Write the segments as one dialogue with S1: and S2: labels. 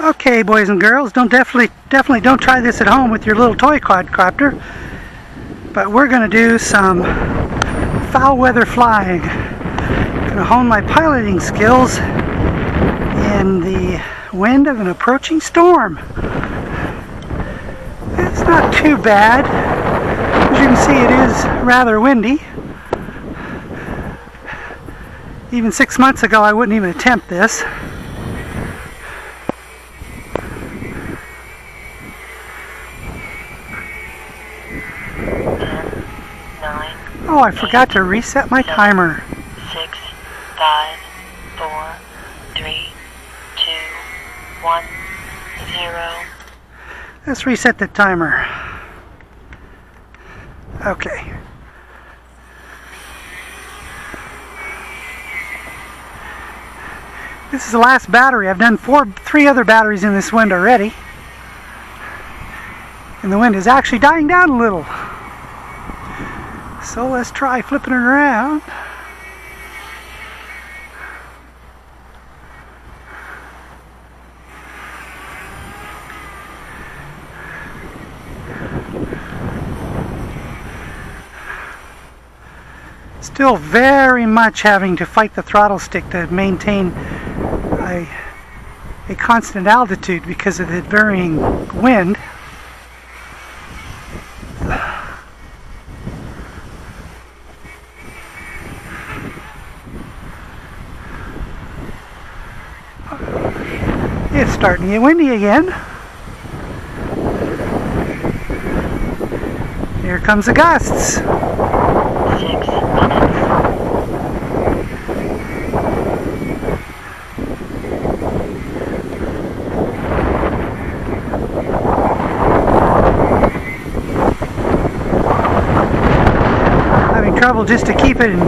S1: Okay, boys and girls, definitely don't try this at home with your little toy quadcopter. But we're going to do some foul weather flying. Going to hone my piloting skills in the wind of an approaching storm. It's not too bad. As you can see, it is rather windy. Even 6 months ago, I wouldn't even attempt this. Oh, I forgot to reset my timer.
S2: 6, 5, 4, 3, 2, 1, 0.
S1: Let's reset the timer. Okay. This is the last battery. I've done 3 other batteries in this wind already. And the wind is actually dying down a little. So let's try flipping it around. Still very much having to fight the throttle stick to maintain a constant altitude because of the varying wind. It's starting to get windy again. Here comes the gusts.
S2: 6 minutes.
S1: Having trouble just to keep it in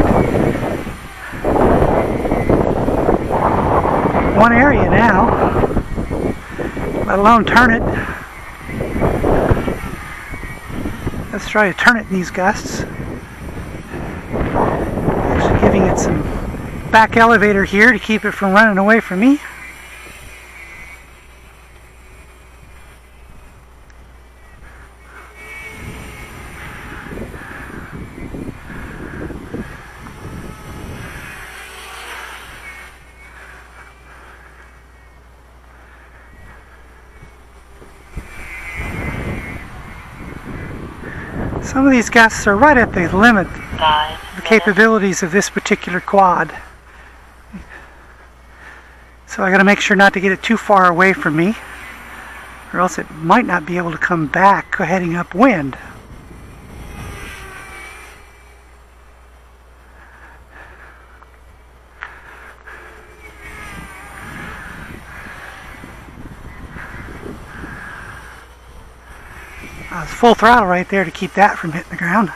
S1: one area now, let alone turn it. Let's try to turn it in these gusts. Actually giving it some back elevator here to keep it from running away from me. Some of these gusts are right at the limit of the capabilities of this particular quad. So I got to make sure not to get it too far away from me, or else it might not be able to come back heading upwind. It's full throttle right there to keep that from hitting the ground.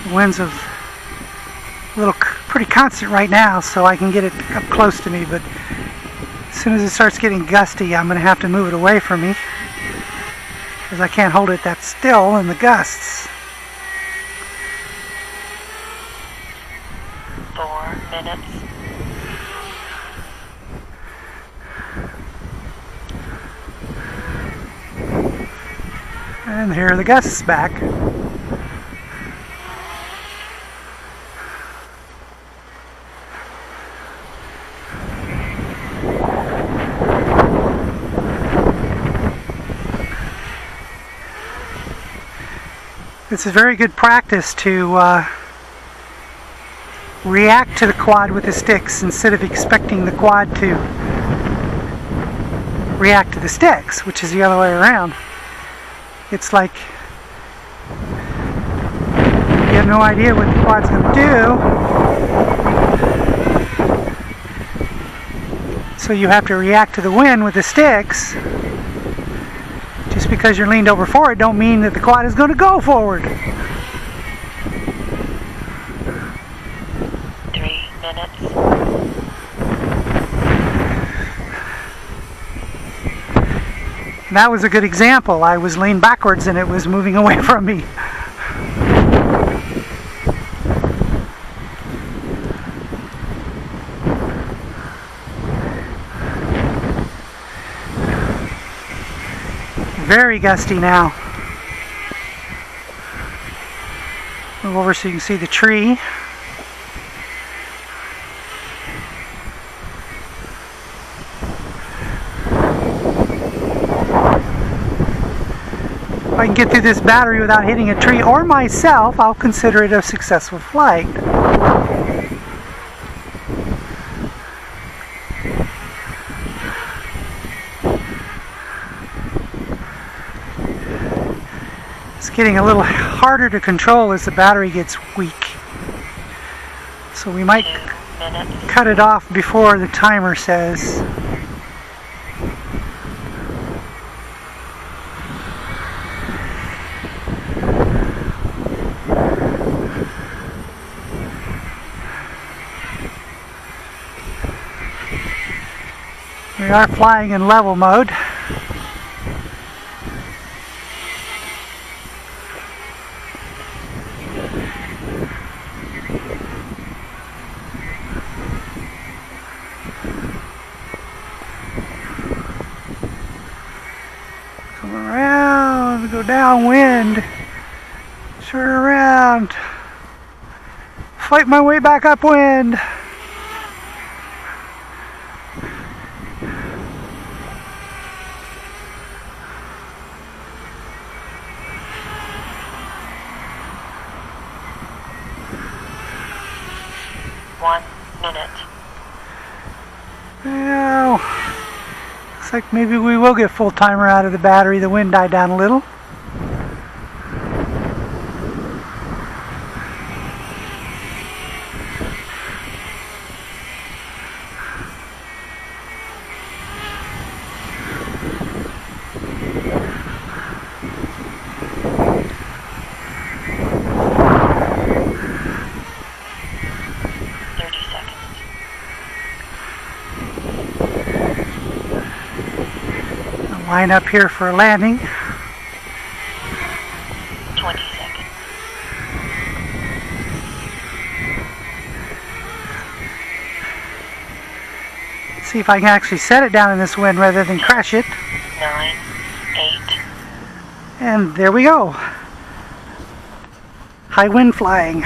S1: The wind's pretty constant right now, so I can get it up close to me, but as soon as it starts getting gusty, I'm going to have to move it away from me because I can't hold it that still in the gusts.
S2: 4 minutes.
S1: And here are the gusts back. This is very good practice to react to the quad with the sticks instead of expecting the quad to react to the sticks, which is the other way around. It's like you have no idea what the quad's going to do, so you have to react to the wind with the sticks. Just because you're leaned over forward don't mean that the quad is going to go forward.
S2: 3 minutes.
S1: That was a good example. I was leaned backwards and it was moving away from me. Very gusty now. Move over so you can see the tree. If I can get through this battery without hitting a tree or myself, I'll consider it a successful flight. It's getting a little harder to control as the battery gets weak. So we might cut it off before the timer says. We are flying in level mode. Come around, go downwind, turn around, fight my way back upwind. Well, looks like maybe we will get full timer out of the battery. The wind died down a little. Line up here for a landing.
S2: 20 seconds.
S1: See if I can actually set it down in this wind rather than crash it.
S2: 9, 8.
S1: And there we go. High wind flying.